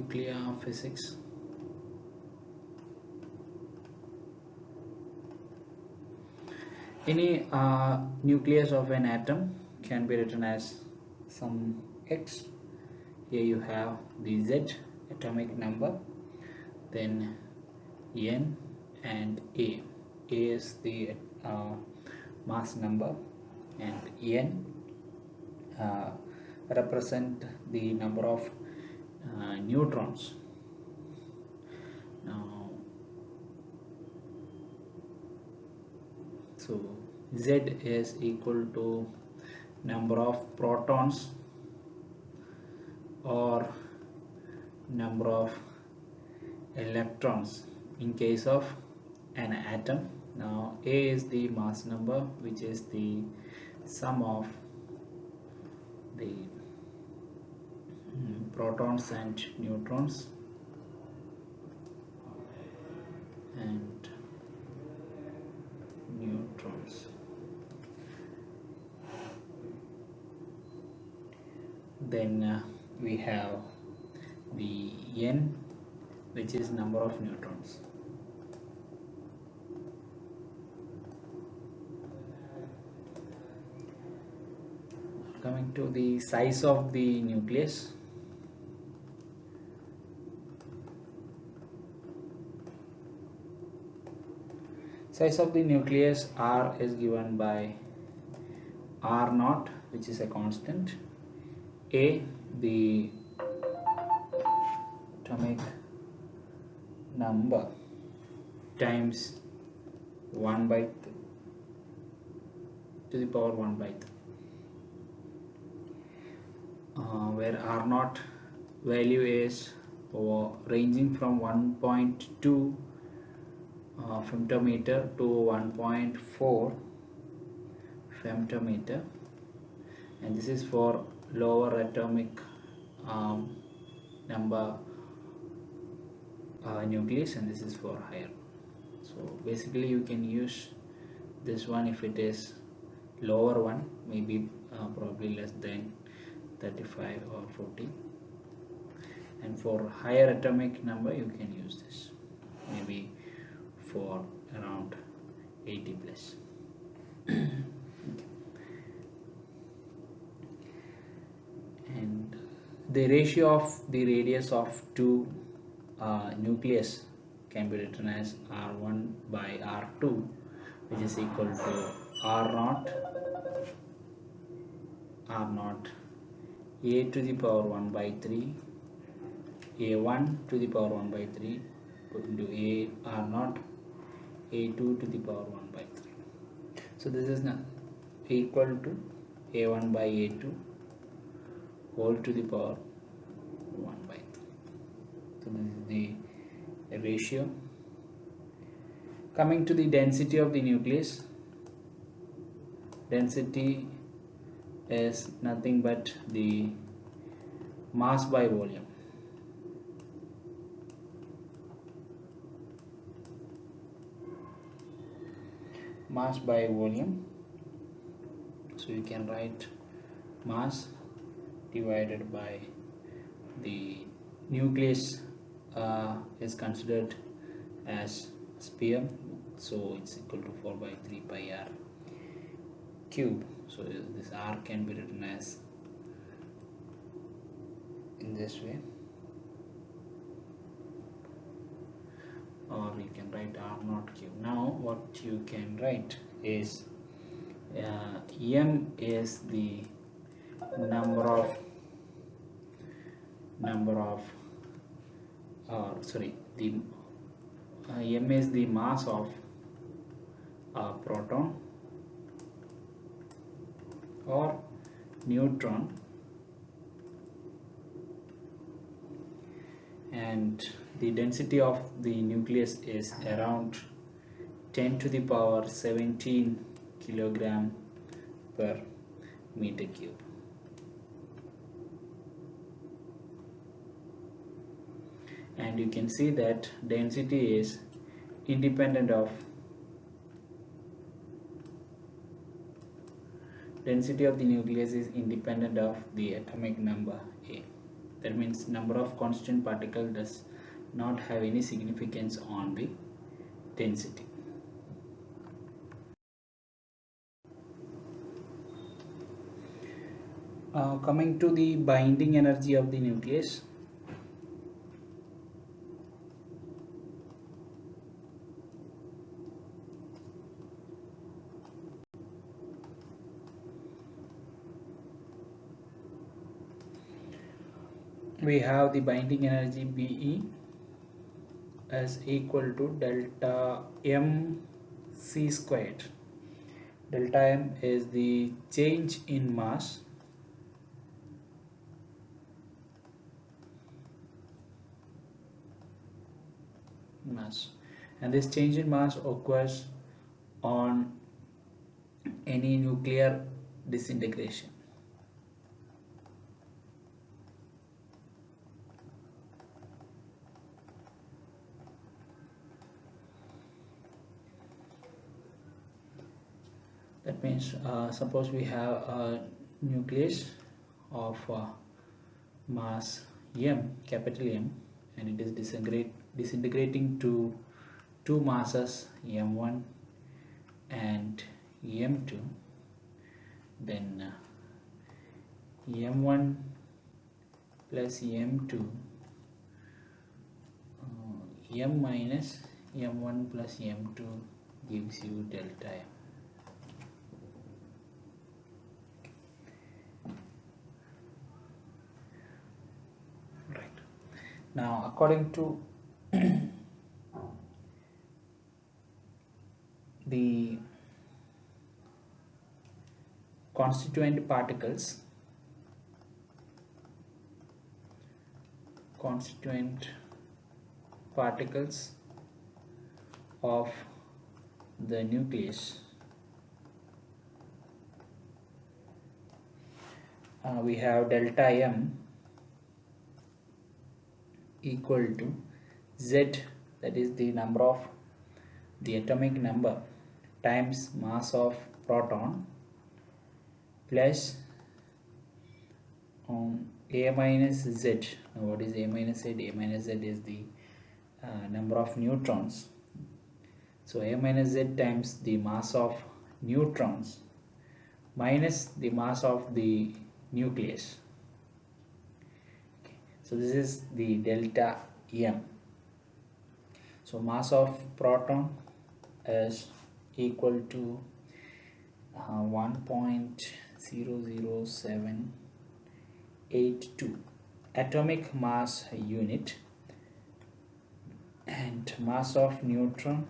nuclear physics. Any nucleus of an atom can be written as some X. Here you have the Z atomic number, then N and A. A is the mass number, and N represent the number of neutrons. Now, so Z is equal to number of protons or number of electrons in case of an atom. Now A is the mass number, which is the sum of the protons and neutrons, then we have the N, which is number of neutrons. Coming to the size of the nucleus, size of the nucleus R is given by R naught, which is a constant, A the atomic number times 1 by to the power 1 by 3, where R naught value is ranging from 1.2 femtometer to 1.4 femtometer, and this is for lower atomic number nucleus, and this is for higher. So basically you can use this one if it is lower one, maybe probably less than 35 or 40, and for higher atomic number you can use this maybe for around 80 plus. And the ratio of the radius of two nucleus can be written as R1 by R2, which is equal to R naught A to the power 1 by 3 A1 to the power 1 by 3 into A R naught A2 to the power 1 by 3. So this is now equal to A1 by A2 whole to the power 1 by 3. So this is the ratio. Coming to the density of the nucleus, density is nothing but the mass by volume. Mass by volume. So you can write mass divided by the nucleus is considered as sphere, so it's equal to 4 by 3 pi r cube. So this r can be written as in this way, or you can write r naught cube. Now what you can write is m is the number of the m is the mass of proton or neutron, and the density of the nucleus is around 10 to the power 17 kilogram per meter cube. And you can see that density is independent of the nucleus is independent of the atomic number A. That means number of constant particle does not have any significance on the density. Coming to the binding energy of the nucleus. We have the binding energy Be as equal to delta m c squared. Delta m is the change in mass and this change in mass occurs on any nuclear disintegration. That means suppose we have a nucleus of mass m, capital M, and it is disintegrating to two masses m1 and m2. Then m1 plus m2 m minus m1 plus m2 gives you delta m. Right. Now according to the constituent particles of the nucleus, we have delta m equal to z, that is the number of the atomic number times mass of proton, plus a minus z. Now what is a minus z? A minus z is the number of neutrons. So a minus z times the mass of neutrons minus the mass of the nucleus. Okay. So this is the delta m. So mass of proton is equal to 1.00782 atomic mass unit, and mass of neutron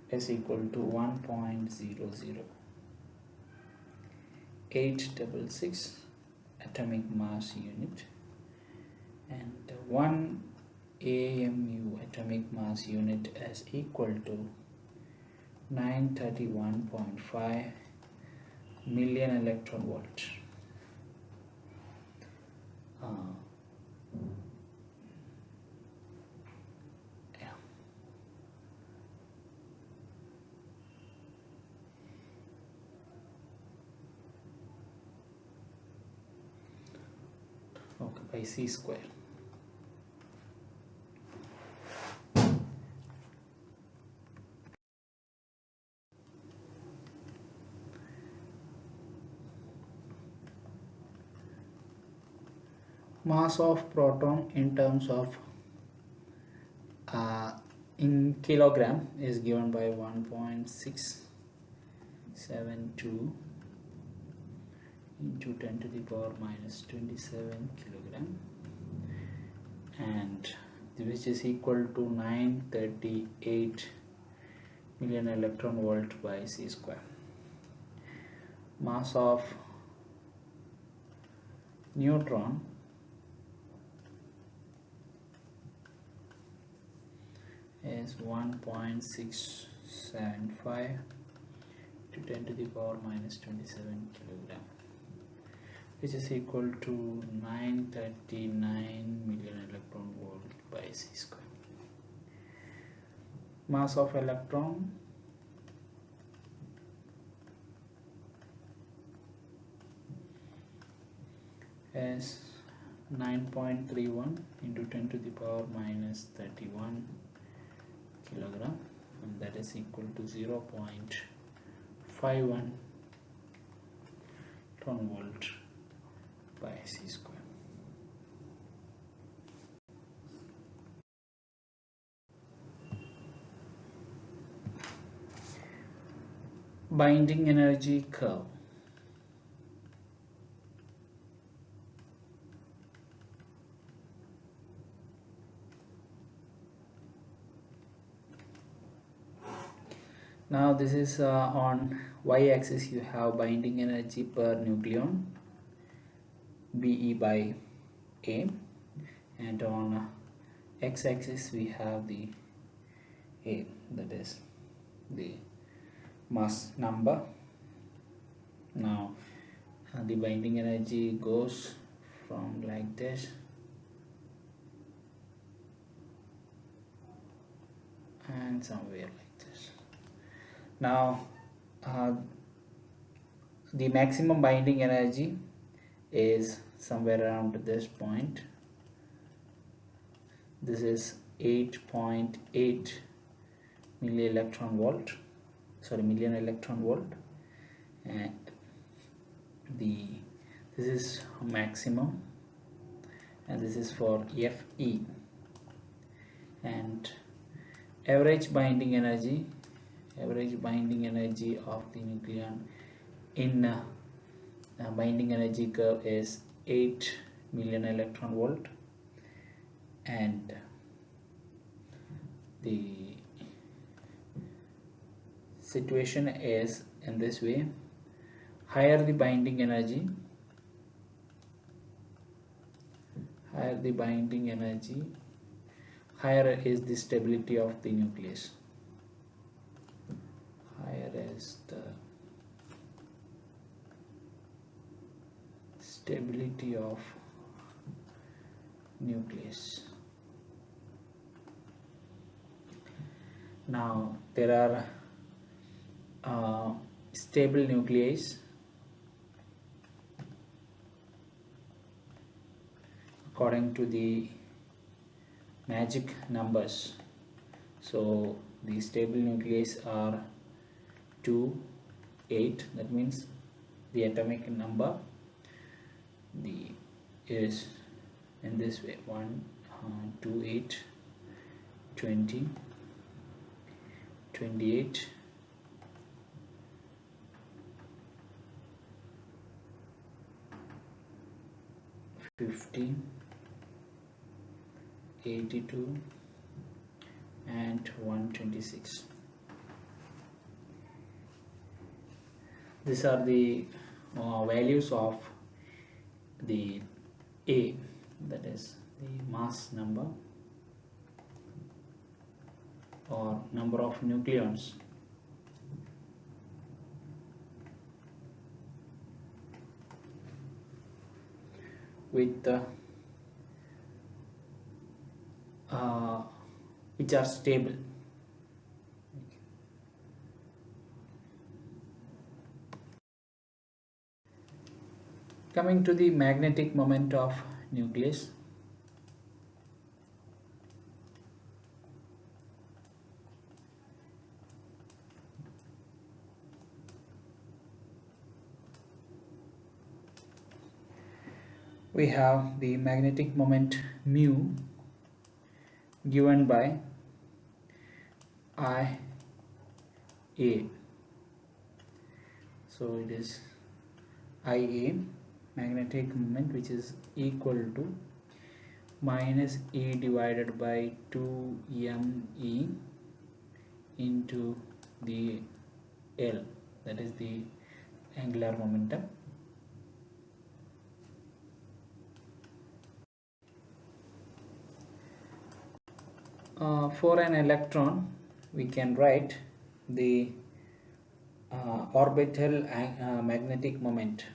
is equal to 1.00866 atomic mass unit, and 1 AMU atomic mass unit is equal to 931.5 million electron volt. Yeah. Okay, by c square. Mass of proton in terms of in kilogram is given by 1.672 into 10 to the power minus 27 kilogram, and which is equal to 938 million electron volt by c square. Mass of neutron is 1.675 to 10 to the power minus 27 kilogram, which is equal to 939 million electron volt by c square. Mass of electron is 9.31 into 10 to the power minus 31 kilogram, and that is equal to 0.51 ton volt by c square. Binding energy curve. Now this is on y-axis you have binding energy per nucleon, Be by A, and on x-axis we have the A, that is the mass number. Now the binding energy goes from like this and somewhere like this. Now the maximum binding energy is somewhere around this point. This is 8.8 million electron volt, and this is maximum, and this is for Fe, and average binding energy of the nucleon in binding energy curve is 8 million electron volt, and the situation is in this way: higher the binding energy, higher is the stability of the nucleus. Higher is the stability of nucleus. Now there are stable nuclei according to the magic numbers. So the stable nuclei are 2, 8. That means the atomic number is in this way: 1, 2, 8, 20, 28, 50, 82, and 126. These are the values of the A, that is the mass number or number of nucleons. With which are stable. Coming to the magnetic moment of nucleus. We have the magnetic moment mu given by IA. So it is IA, magnetic moment, which is equal to minus E divided by 2me into the L, that is the angular momentum. For an electron, we can write the orbital magnetic moment.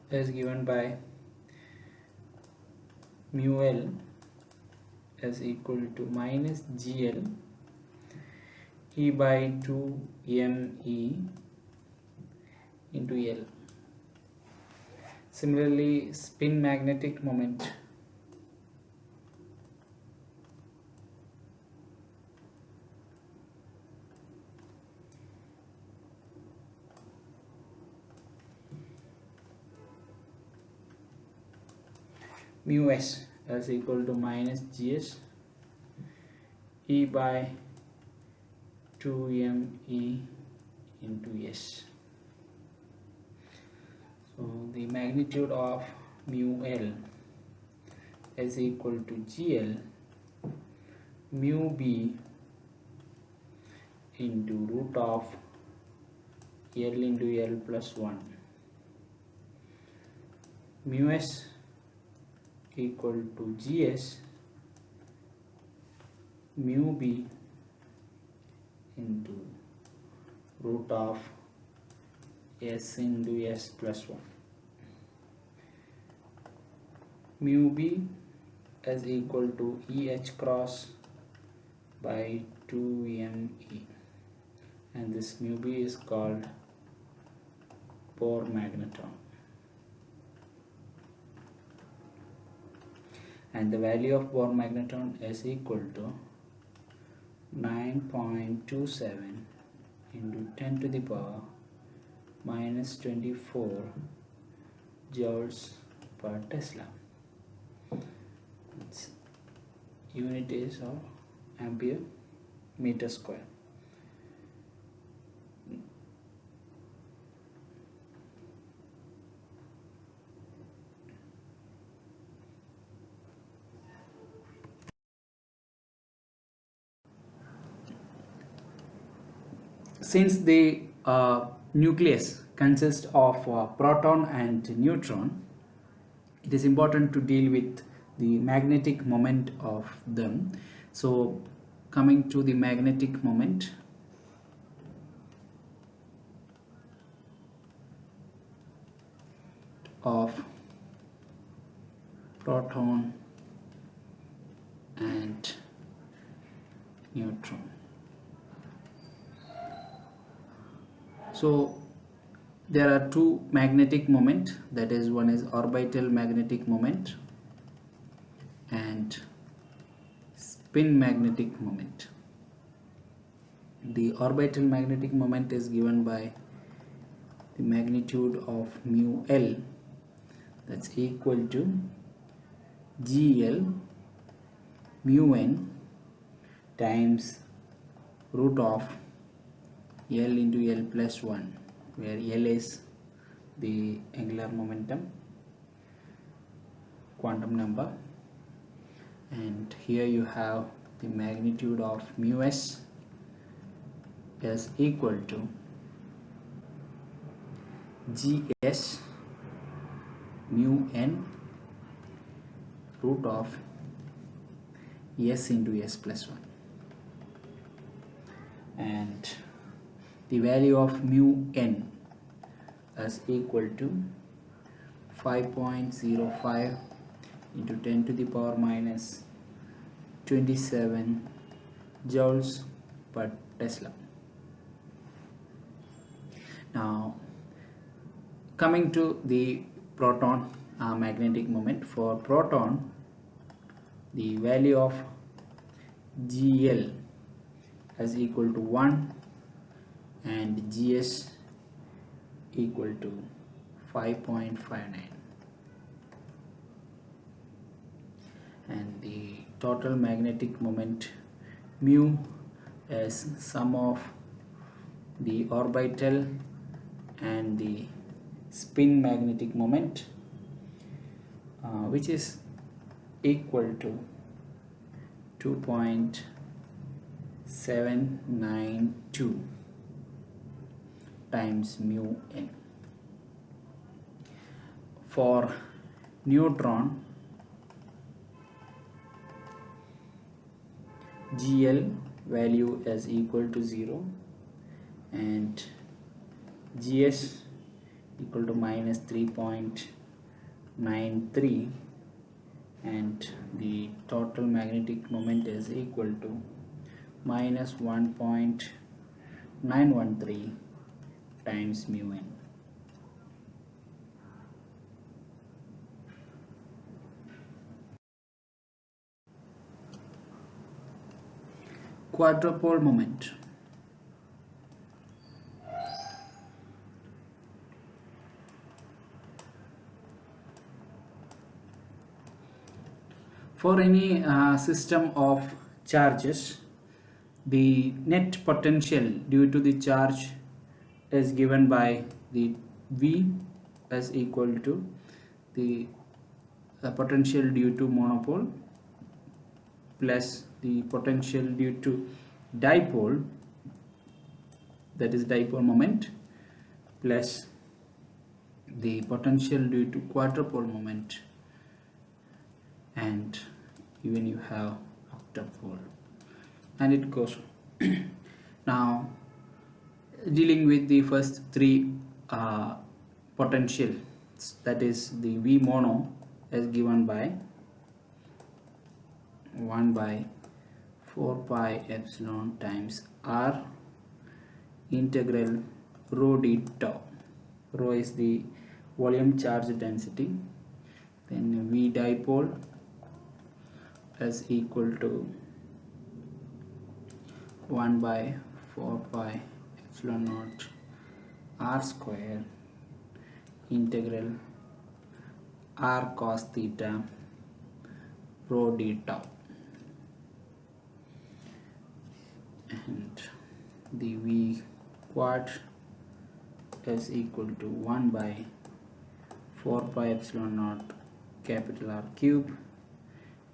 Is given by mu L is equal to minus GL E by 2 ME into L. Similarly, spin magnetic moment mu s is equal to minus gs E by 2me into s. So the magnitude of mu L is equal to GL mu B into root of L into L plus 1. Mu S equal to GS mu B into root of S into S plus 1. Mu B is equal to EH cross by 2ME, and this mu B is called Bohr magneton, and the value of Bohr magneton is equal to 9.27 into 10 to the power minus 24 joules per Tesla. Its unit is of ampere meter square. Since the nucleus consists of proton and neutron, it is important to deal with the magnetic moment of them. So coming to the magnetic moment, of proton and neutron. So there are two magnetic moment, that is, one is orbital magnetic moment and spin magnetic moment. The orbital magnetic moment is given by the magnitude of mu L, that's equal to GL mu N times root of L into L plus 1, where L is the angular momentum quantum number, and here you have the magnitude of mu S is equal to GS mu N root of S into S plus 1, and the value of mu N is equal to 5.05 into 10 to the power minus 27 joules per Tesla. Now coming to the proton magnetic moment, for proton the value of GL is equal to 1 and GS equal to 5.59, and the total magnetic moment mu is sum of the orbital and the spin magnetic moment, which is equal to 2.792 times mu N. For neutron, GL value is equal to 0 and GS equal to minus 3.93, and the total magnetic moment is equal to minus 1.913 times mu n. Quadrupole moment. For any system of charges, the net potential due to the charge is given by the V is equal to the potential due to monopole plus the potential due to dipole, that is dipole moment, plus the potential due to quadrupole moment, and even you have octapole, and it goes. Now dealing with the first three potentials, that is the V mono is given by 1 by 4 pi epsilon times R integral rho d tau. Rho is the volume charge density, then V dipole is equal to 1 by 4 pi epsilon naught R square integral R cos theta rho d tau, and the V quad is equal to 1 by 4 pi epsilon naught capital R cube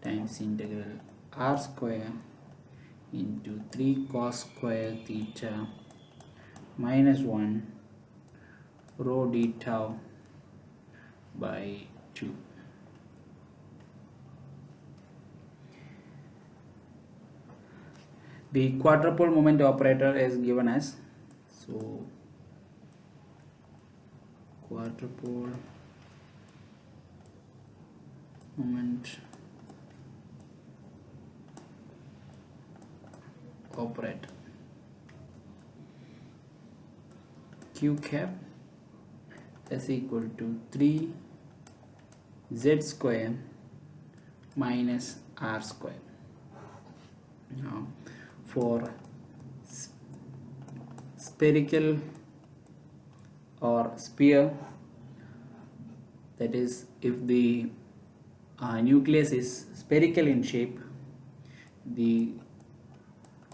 times integral R square into 3 cos square theta minus 1 rho d tau by 2. The quadrupole moment operator is given as, so quadrupole moment operator Q cap is equal to 3 z square minus R square. Now for spherical or sphere, that is if the nucleus is spherical in shape, the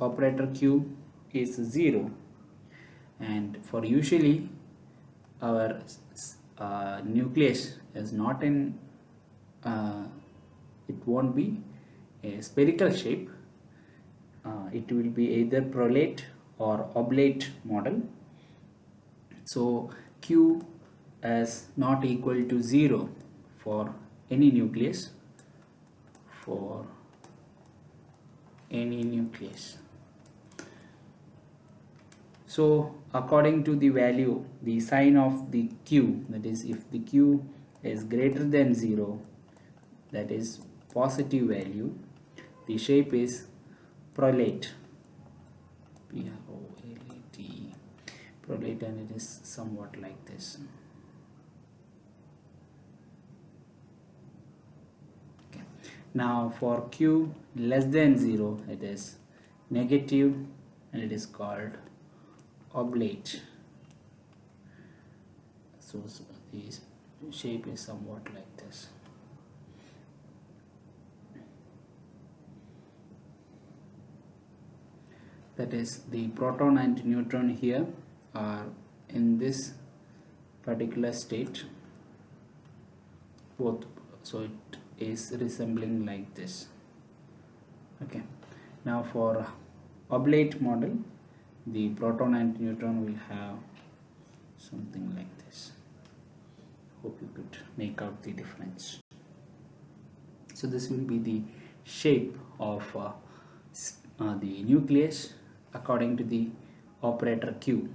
operator Q is 0, and for usually our nucleus is not in it won't be a spherical shape, it will be either prolate or oblate model. So Q is not equal to 0 for any nucleus, So according to the value, the sign of the Q, that is if the Q is greater than 0, that is positive value, the shape is prolate, P-R-O-L-A-T-E, prolate, and it is somewhat like this. Okay. Now for Q less than 0, it is negative and it is called oblate. So the shape is somewhat like this. That is the proton and neutron here are in this particular state both, so it is resembling like this. Okay, now for oblate model, the proton and neutron will have something like this. Hope you could make out the difference. So this will be the shape of the nucleus according to the operator Q.